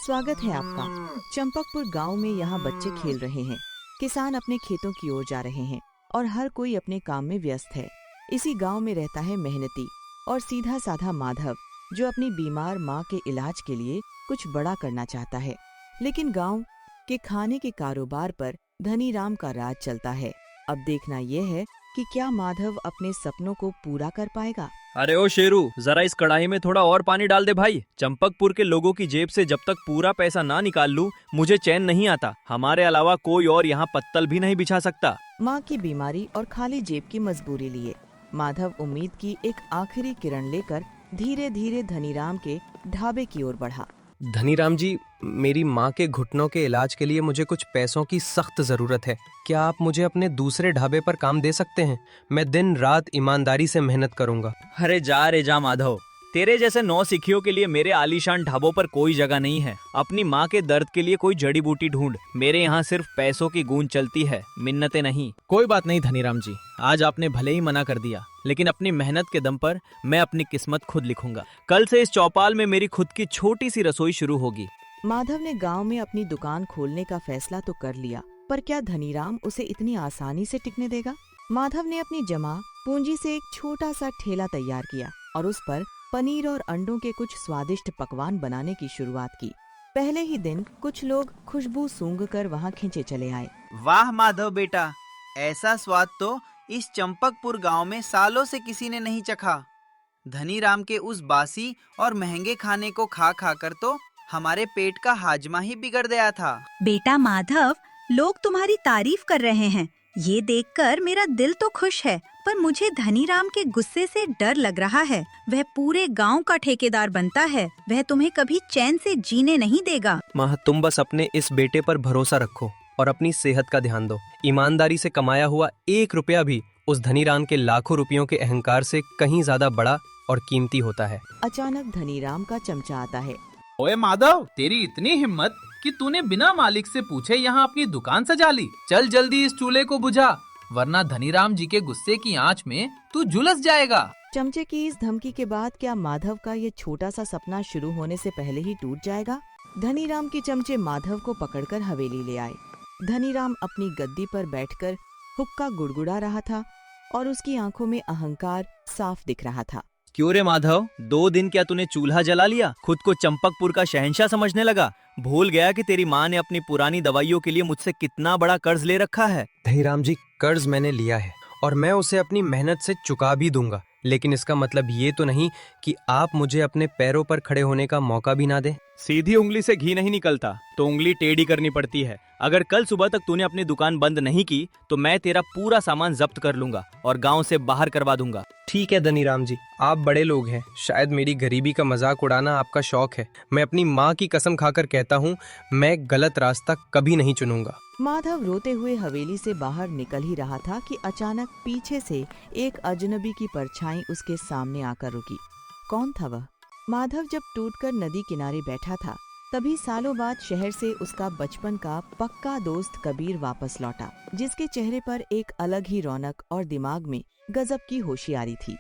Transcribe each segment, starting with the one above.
स्वागत है आपका। चंपकपुर गांव में यहाँ बच्चे खेल रहे हैं। किसान अपने खेतों की ओर जा रहे हैं और हर कोई अपने काम में व्यस्त है। इसी गांव में रहता है मेहनती और सीधा साधा माधव, जो अपनी बीमार माँ के इलाज के लिए कुछ बड़ा करना चाहता है। लेकिन गांव के खाने के कारोबार पर धनीराम का राज चलता है। अब देखना यह है कि क्या माधव अपने सपनों को पूरा कर पाएगा। अरे ओ शेरू, जरा इस कढ़ाई में थोड़ा और पानी डाल दे भाई। चंपकपुर के लोगों की जेब से जब तक पूरा पैसा ना निकाल लूं, मुझे चैन नहीं आता। हमारे अलावा कोई और यहाँ पत्तल भी नहीं बिछा सकता। माँ की बीमारी और खाली जेब की मजबूरी लिए माधव उम्मीद की एक आखिरी किरण लेकर धीरे धीरे धनीराम के ढाबे की ओर बढ़ा। धनीराम जी, मेरी माँ के घुटनों के इलाज के लिए मुझे कुछ पैसों की सख्त जरूरत है। क्या आप मुझे अपने दूसरे ढाबे पर काम दे सकते हैं? मैं दिन रात ईमानदारी से मेहनत करूंगा। अरे जा रे जा माधव, तेरे जैसे नौसिखियों के लिए मेरे आलीशान ढाबों पर कोई जगह नहीं है। अपनी माँ के दर्द के लिए कोई जड़ी बूटी ढूंढ। मेरे यहाँ सिर्फ पैसों की गूंज चलती है, मिन्नतें नहीं। कोई बात नहीं धनीराम जी, आज आपने भले ही मना कर दिया, लेकिन अपनी मेहनत के दम पर मैं अपनी किस्मत खुद लिखूंगा। कल से इस चौपाल में मेरी खुद की छोटी सी रसोई शुरू होगी। माधव ने गांव में अपनी दुकान खोलने का फैसला तो कर लिया, पर क्या धनीराम उसे इतनी आसानी से टिकने देगा? माधव ने अपनी जमा पूंजी से एक छोटा सा ठेला तैयार किया और उस पर पनीर और अंडों के कुछ स्वादिष्ट पकवान बनाने की शुरुआत की। पहले ही दिन कुछ लोग खुशबू सूंघकर वहां खींचे चले आए। वाह माधव बेटा, ऐसा स्वाद तो इस चंपकपुर गांव में सालों से किसी ने नहीं चखा। धनीराम के उस बासी और महंगे खाने को खा खा कर तो हमारे पेट का हाजमा ही बिगड़ गया था। बेटा माधव, लोग तुम्हारी तारीफ कर रहे हैं, ये देखकर मेरा दिल तो खुश है, पर मुझे धनीराम के गुस्से से डर लग रहा है। वह पूरे गांव का ठेकेदार बनता है, वह तुम्हें कभी चैन से जीने नहीं देगा। माँ, तुम बस अपने इस बेटे पर भरोसा रखो और अपनी सेहत का ध्यान दो। ईमानदारी से कमाया हुआ 1 रुपया भी उस धनीराम के लाखों रुपयों के अहंकार से कहीं ज्यादा बड़ा और कीमती होता है। अचानक धनीराम का चमचा आता है। ओए माधव, तेरी इतनी हिम्मत कि तूने बिना मालिक से पूछे यहाँ अपनी दुकान सजा ली। चल जल्दी इस चूल्हे को बुझा, वरना धनीराम जी के गुस्से की आंच में तू झुलस जाएगा। चमचे की इस धमकी के बाद क्या माधव का ये छोटा सा सपना शुरू होने से पहले ही टूट जाएगा? धनीराम के चमचे माधव को पकड़कर हवेली ले आए। धनीराम अपनी गद्दी पर बैठकर हुक्का गुड़गुड़ा रहा था और उसकी आंखों में अहंकार साफ दिख रहा था। क्यों रे माधव, 2 दिन क्या तूने चूल्हा जला लिया? खुद को चंपकपुर का शहंशाह समझने लगा? भूल गया कि तेरी माँ ने अपनी पुरानी दवाइयों के लिए मुझसे कितना बड़ा कर्ज ले रखा है? धनीराम जी, कर्ज मैंने लिया है और मैं उसे अपनी मेहनत से चुका भी दूंगा, लेकिन इसका मतलब ये तो नहीं कि आप मुझे अपने पैरों पर खड़े होने का मौका भी ना दें। सीधी उंगली से घी नहीं निकलता, तो उंगली टेढ़ी करनी पड़ती है। अगर कल सुबह तक तूने अपनी दुकान बंद नहीं की तो मैं तेरा पूरा सामान जब्त कर लूंगा और गांव से बाहर करवा दूंगा। ठीक है धनीराम जी, आप बड़े लोग हैं, शायद मेरी गरीबी का मजाक उड़ाना आपका शौक है। मैं अपनी माँ की कसम खाकर कहता हूँ, मैं गलत रास्ता कभी नहीं चुनूंगा। माधव रोते हुए हवेली से बाहर निकल ही रहा था कि अचानक पीछे से एक अजनबी की परछाई उसके सामने आकर रुकी। कौन था वह? माधव जब टूटकर नदी किनारे बैठा था, तभी सालों बाद शहर से उसका बचपन का पक्का दोस्त कबीर वापस लौटा, जिसके चेहरे पर एक अलग ही रौनक और दिमाग में गजब की होशियारी थी।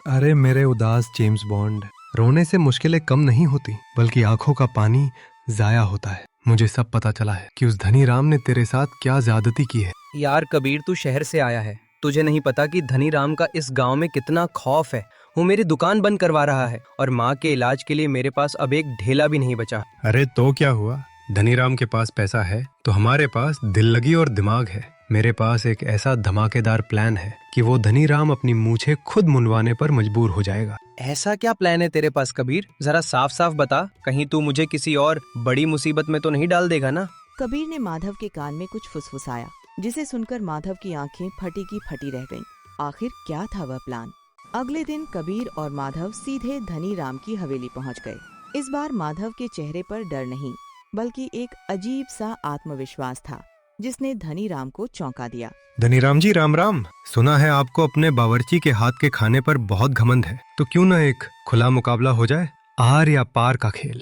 अरे मेरे उदास जेम्स बॉन्ड, रोने से मुश्किलें कम नहीं होती, बल्कि आंखों का पानी जाया होता है। मुझे सब पता चला है कि उस धनीराम ने तेरे साथ क्या ज्यादती की है। यार कबीर, तू शहर से आया है, तुझे नहीं पता कि धनीराम का इस गांव में कितना खौफ है। वो मेरी दुकान बंद करवा रहा है और माँ के इलाज के लिए मेरे पास अब एक ढेला भी नहीं बचा। अरे तो क्या हुआ, धनीराम के पास पैसा है तो हमारे पास दिल लगी और दिमाग है। मेरे पास एक ऐसा धमाकेदार प्लान है कि वो धनीराम अपनी मूछें खुद मुंडवाने पर मजबूर हो जाएगा। ऐसा क्या प्लान है तेरे पास कबीर? जरा साफ साफ बता, कहीं तू मुझे किसी और बड़ी मुसीबत में तो नहीं डाल देगा ना? कबीर ने माधव के कान में कुछ फुसफुसाया, जिसे सुनकर माधव की आंखें फटी की फटी रह गईं। आखिर क्या था वह प्लान? अगले दिन कबीर और माधव सीधे धनीराम की हवेली पहुंच गए। इस बार माधव के चेहरे पर डर नहीं, बल्कि एक अजीब सा आत्मविश्वास था, जिसने धनीराम को चौंका दिया। धनीराम जी, राम राम। सुना है आपको अपने बावर्ची के हाथ के खाने पर बहुत घमंड है, तो क्यों न एक खुला मुकाबला हो जाए, आर या पार का खेल।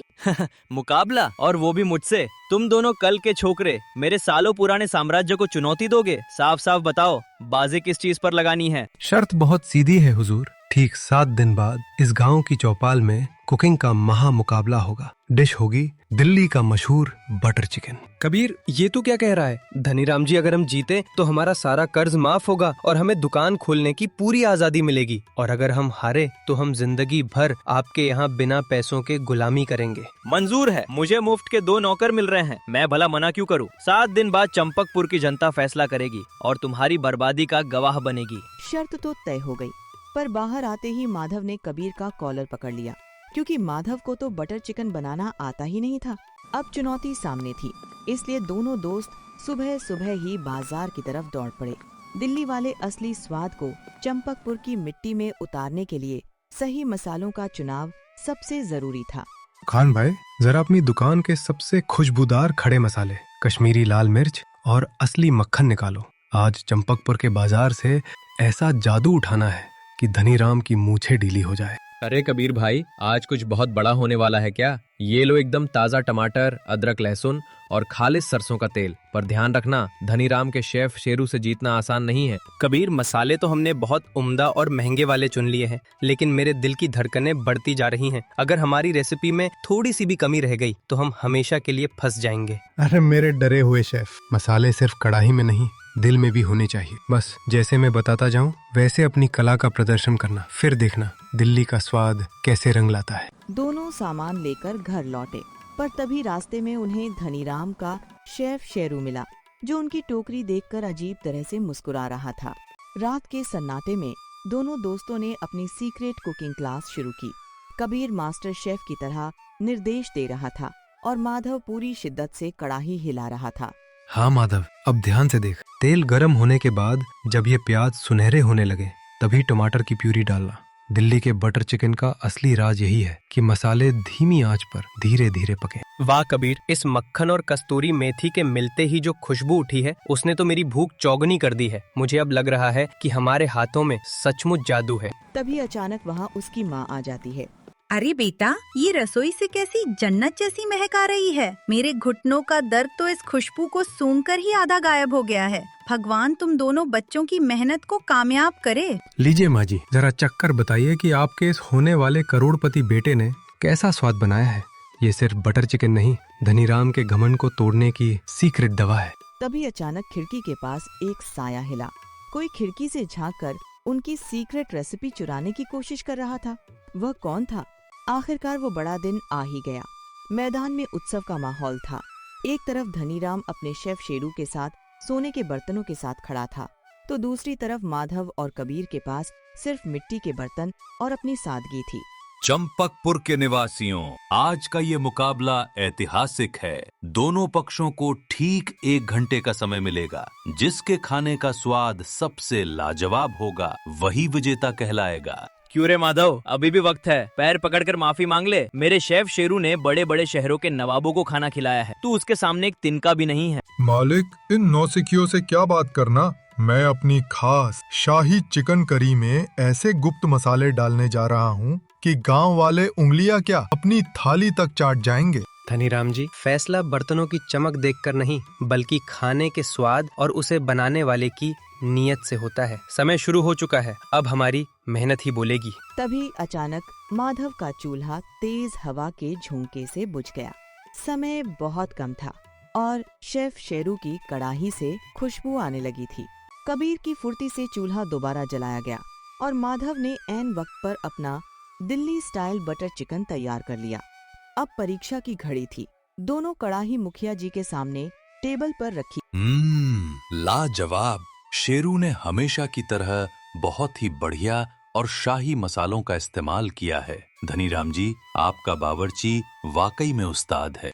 मुकाबला, और वो भी मुझसे? तुम दोनों कल के छोकरे मेरे सालों पुराने साम्राज्य को चुनौती दोगे? साफ साफ बताओ, बाजी किस चीज पर लगानी है? शर्त बहुत सीधी है हुजूर, ठीक 7 दिन बाद इस गांव की चौपाल में कुकिंग का महा मुकाबला होगा। डिश होगी दिल्ली का मशहूर बटर चिकन। कबीर, ये तो क्या कह रहा है? धनीराम जी, अगर हम जीते तो हमारा सारा कर्ज माफ होगा और हमें दुकान खोलने की पूरी आजादी मिलेगी, और अगर हम हारे तो हम जिंदगी भर आपके यहाँ बिना पैसों के गुलामी करेंगे। मंजूर है, मुझे मुफ्त के 2 नौकर मिल रहे हैं, मैं भला मना क्यों करूं? 7 दिन बाद चंपकपुर की जनता फैसला करेगी और तुम्हारी बर्बादी का गवाह बनेगी। शर्त तो तय हो गई, पर बाहर आते ही माधव ने कबीर का कॉलर पकड़ लिया, क्योंकि माधव को तो बटर चिकन बनाना आता ही नहीं था। अब चुनौती सामने थी, इसलिए दोनों दोस्त सुबह सुबह ही बाजार की तरफ दौड़ पड़े। दिल्ली वाले असली स्वाद को चंपकपुर की मिट्टी में उतारने के लिए सही मसालों का चुनाव सबसे जरूरी था। खान भाई, जरा अपनी दुकान के सबसे खुशबूदार खड़े मसाले, कश्मीरी लाल मिर्च और असली मक्खन निकालो। आज चंपकपुर के बाजार से ऐसा जादू उठाना है कि धनीराम की मूछें ढीली हो जाए। अरे कबीर भाई, आज कुछ बहुत बड़ा होने वाला है क्या? ये लो एकदम ताजा टमाटर, अदरक, लहसुन और खालिस सरसों का तेल। पर ध्यान रखना, धनीराम के शेफ शेरू से जीतना आसान नहीं है। कबीर, मसाले तो हमने बहुत उम्दा और महंगे वाले चुन लिए हैं, लेकिन मेरे दिल की धड़कनें बढ़ती जा रही हैं। अगर हमारी रेसिपी में थोड़ी सी भी कमी रह गई तो हम हमेशा के लिए फंस जाएंगे। अरे मेरे डरे हुए शेफ, मसाले सिर्फ कढ़ाई में नहीं, दिल में भी होने चाहिए। बस जैसे मैं बताता जाऊं वैसे अपनी कला का प्रदर्शन करना, फिर देखना दिल्ली का स्वाद कैसे रंग लाता है। दोनों सामान लेकर घर लौटे, पर तभी रास्ते में उन्हें धनीराम का शेफ शेरू मिला, जो उनकी टोकरी देखकर अजीब तरह से मुस्कुरा रहा था। रात के सन्नाटे में दोनों दोस्तों ने अपनी सीक्रेट कुकिंग क्लास शुरू की। कबीर मास्टर शेफ की तरह निर्देश दे रहा था और माधव पूरी शिद्दत से कड़ाही हिला रहा था। हाँ माधव, अब ध्यान से देख। तेल गर्म होने के बाद जब ये प्याज सुनहरे होने लगे तभी टमाटर की प्यूरी डालना। दिल्ली के बटर चिकन का असली राज यही है कि मसाले धीमी आंच पर धीरे धीरे पके। वाह कबीर, इस मक्खन और कस्तूरी मेथी के मिलते ही जो खुशबू उठी है, उसने तो मेरी भूख चौगुनी कर दी है। मुझे अब लग रहा है कि हमारे हाथों में सचमुच जादू है। तभी अचानक वहाँ उसकी माँ आ जाती है। अरे बेटा, ये रसोई से कैसी जन्नत जैसी महक आ रही है। मेरे घुटनों का दर्द तो इस खुशबू को सूंघकर ही आधा गायब हो गया है। भगवान तुम दोनों बच्चों की मेहनत को कामयाब करे। लीजिए माँ जी, जरा चक्कर बताइए कि आपके इस होने वाले करोड़पति बेटे ने कैसा स्वाद बनाया है। ये सिर्फ बटर चिकन नहीं, धनीराम के घमंड को तोड़ने की सीक्रेट दवा है। तभी अचानक खिड़की के पास एक साया हिला। कोई खिड़की से झांककर उनकी सीक्रेट रेसिपी चुराने की कोशिश कर रहा था। वह कौन था? आखिरकार वो बड़ा दिन आ ही गया। मैदान में उत्सव का माहौल था। एक तरफ धनीराम अपने शेफ शेरू के साथ सोने के बर्तनों के साथ खड़ा था, तो दूसरी तरफ माधव और कबीर के पास सिर्फ मिट्टी के बर्तन और अपनी सादगी थी। चंपकपुर के निवासियों, आज का ये मुकाबला ऐतिहासिक है। दोनों पक्षों को ठीक 1 घंटे का समय मिलेगा। जिसके खाने का स्वाद सबसे लाजवाब होगा वही विजेता कहलाएगा। क्यों रे माधव, अभी भी वक्त है, पैर पकड़कर माफी मांग ले। मेरे शेफ शेरू ने बड़े बड़े शहरों के नवाबों को खाना खिलाया है, तू उसके सामने एक तिनका भी नहीं है। मालिक, इन नौसिखियों से क्या बात करना। मैं अपनी खास शाही चिकन करी में ऐसे गुप्त मसाले डालने जा रहा हूँ कि गांव वाले उंगलियां क्या अपनी थाली तक चाट जाएंगे। धनीराम जी, फैसला बर्तनों की चमक देखकर नहीं, बल्कि खाने के स्वाद और उसे बनाने वाले की नियत से होता है। समय शुरू हो चुका है, अब हमारी मेहनत ही बोलेगी। तभी अचानक माधव का चूल्हा तेज हवा के झोंके से बुझ गया। समय बहुत कम था और शेफ शेरू की कड़ाही से खुशबू आने लगी थी। कबीर की फुर्ती से चूल्हा दोबारा जलाया गया और माधव ने ऐन वक्त पर अपना दिल्ली स्टाइल बटर चिकन तैयार कर लिया। अब परीक्षा की घड़ी थी। दोनों कड़ाही मुखिया जी के सामने टेबल पर रखी। लाजवाब। शेरू ने हमेशा की तरह बहुत ही बढ़िया और शाही मसालों का इस्तेमाल किया है। धनीराम जी, आपका बावर्ची वाकई में उस्ताद है।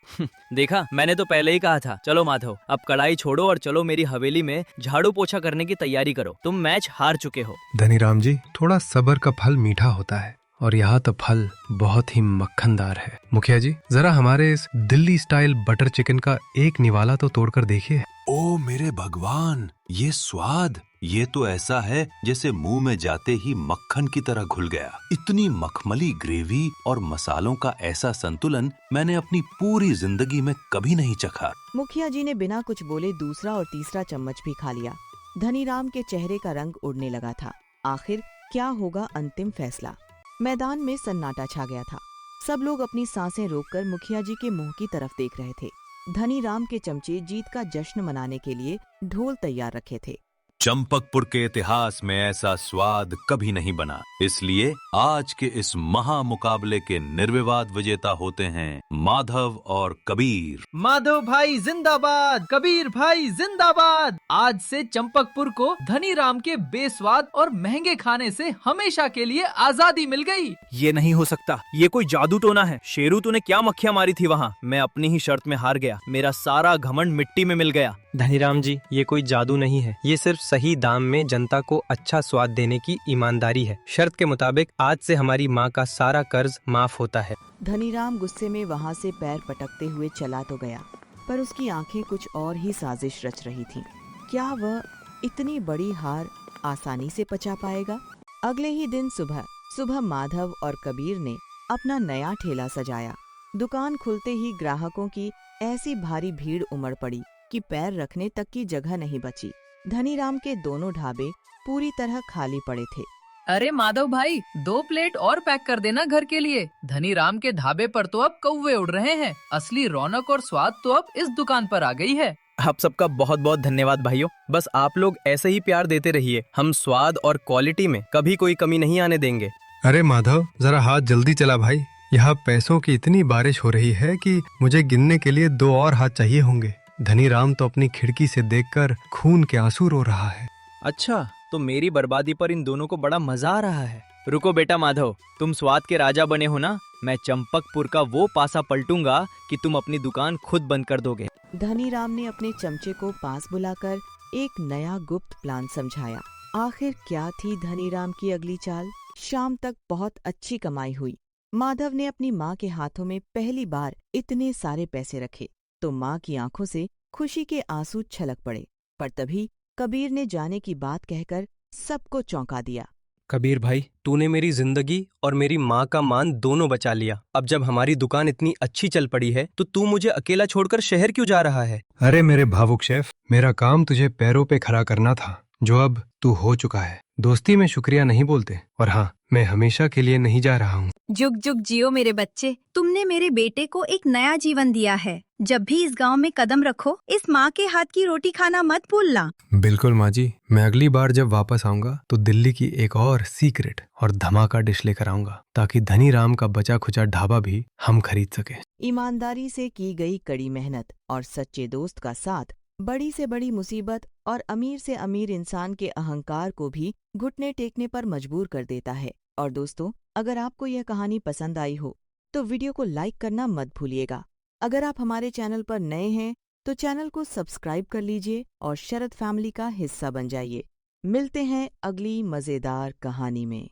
देखा, मैंने तो पहले ही कहा था। चलो माधव, अब कढ़ाई छोड़ो और चलो मेरी हवेली में झाड़ू पोछा करने की तैयारी करो। तुम मैच हार चुके हो। धनीराम जी, थोड़ा सब्र का फल मीठा होता है और यहाँ तो फल बहुत ही मक्खनदार है। मुखिया जी, जरा हमारे इस दिल्ली स्टाइल बटर चिकन का एक निवाला तो तोड़कर देखिए। ओ मेरे भगवान, ये स्वाद! ये तो ऐसा है जैसे मुंह में जाते ही मक्खन की तरह घुल गया। इतनी मखमली ग्रेवी और मसालों का ऐसा संतुलन मैंने अपनी पूरी जिंदगी में कभी नहीं चखा। मुखिया जी ने बिना कुछ बोले दूसरा और तीसरा चम्मच भी खा लिया। धनीराम के चेहरे का रंग उड़ने लगा था। आखिर क्या होगा अंतिम फैसला। मैदान में सन्नाटा छा गया था। सब लोग अपनी सांसें रोककर मुखिया जी के मुंह की तरफ देख रहे थे। धनी राम के चमचे जीत का जश्न मनाने के लिए ढोल तैयार रखे थे। चंपकपुर के इतिहास में ऐसा स्वाद कभी नहीं बना, इसलिए आज के इस महामुकाबले के निर्विवाद विजेता होते हैं माधव और कबीर। माधव भाई जिंदाबाद, कबीर भाई जिंदाबाद। आज से चंपकपुर को धनी राम के बेस्वाद और महंगे खाने से हमेशा के लिए आजादी मिल गई। ये नहीं हो सकता, ये कोई जादू टोना है। शेरू तूने क्या मक्खियाँ मारी थी वहाँ? मैं अपनी ही शर्त में हार गया, मेरा सारा घमंड मिट्टी में मिल गया। धनीराम जी, ये कोई जादू नहीं है, ये सिर्फ सही दाम में जनता को अच्छा स्वाद देने की ईमानदारी है। शर्त के मुताबिक आज से हमारी माँ का सारा कर्ज माफ होता है। धनीराम गुस्से में वहाँ से पैर पटकते हुए चला तो गया, पर उसकी आंखें कुछ और ही साजिश रच रही थीं। क्या वह इतनी बड़ी हार आसानी से पचा पाएगा? अगले ही दिन सुबह माधव और कबीर ने अपना नया ठेला सजाया। दुकान खुलते ही ग्राहकों की ऐसी भारी भीड़ उमड़ पड़ी कि पैर रखने तक की जगह नहीं बची। धनीराम के दोनों ढाबे पूरी तरह खाली पड़े थे। अरे माधव भाई, 2 प्लेट और पैक कर देना घर के लिए। धनी राम के ढाबे पर तो अब कौवे उड़ रहे हैं। असली रौनक और स्वाद तो अब इस दुकान पर आ गई है। आप सबका बहुत बहुत धन्यवाद भाइयों। बस आप लोग ऐसे ही प्यार देते रहिए, हम स्वाद और क्वालिटी में कभी कोई कमी नहीं आने देंगे। अरे माधव, जरा हाथ जल्दी चला भाई। यहाँ पैसों की इतनी बारिश हो रही है कि मुझे गिनने के लिए 2 और हाथ चाहिए होंगे। धनीराम तो अपनी खिड़की से देखकर खून के आंसू रो रहा है। अच्छा, तो मेरी बर्बादी पर इन दोनों को बड़ा मजा आ रहा है। रुको बेटा माधव, तुम स्वाद के राजा बने हो ना, मैं चंपकपुर का वो पासा पलटूंगा कि तुम अपनी दुकान खुद बंद कर दोगे। धनीराम ने अपने चमचे को पास बुलाकर एक नया गुप्त प्लान समझाया। आखिर क्या थी धनीराम की अगली चाल? शाम तक बहुत अच्छी कमाई हुई। माधव ने अपनी माँ के हाथों में पहली बार इतने सारे पैसे रखे तो माँ की आंखों से खुशी के आंसू छलक पड़े। पर तभी कबीर ने जाने की बात कहकर सबको चौंका दिया। कबीर भाई, तूने मेरी जिंदगी और मेरी माँ का मान दोनों बचा लिया। अब जब हमारी दुकान इतनी अच्छी चल पड़ी है तो तू मुझे अकेला छोड़कर शहर क्यों जा रहा है? अरे मेरे भावुक शेफ, मेरा काम तुझे पैरों पे खड़ा करना था, जो अब तू हो चुका है। दोस्ती में शुक्रिया नहीं बोलते, और हाँ, मैं हमेशा के लिए नहीं जा रहा हूँ। जुग जुग जियो मेरे बच्चे, तुमने मेरे बेटे को एक नया जीवन दिया है। जब भी इस गांव में कदम रखो, इस माँ के हाथ की रोटी खाना मत भूलना। बिल्कुल माँ जी, मैं अगली बार जब वापस आऊंगा तो दिल्ली की एक और सीक्रेट और धमाका डिश लेकर आऊंगा, ताकि धनीराम का बचा खुचा ढाबा भी हम खरीद सके। ईमानदारी से की गई कड़ी मेहनत और सच्चे दोस्त का साथ बड़ी से बड़ी मुसीबत और अमीर से अमीर इंसान के अहंकार को भी घुटने टेकने पर मजबूर कर देता है। और दोस्तों, अगर आपको यह कहानी पसंद आई हो तो वीडियो को लाइक करना मत भूलिएगा। अगर आप हमारे चैनल पर नए हैं तो चैनल को सब्सक्राइब कर लीजिए और शरद फैमिली का हिस्सा बन जाइए। मिलते हैं अगली मजेदार कहानी में।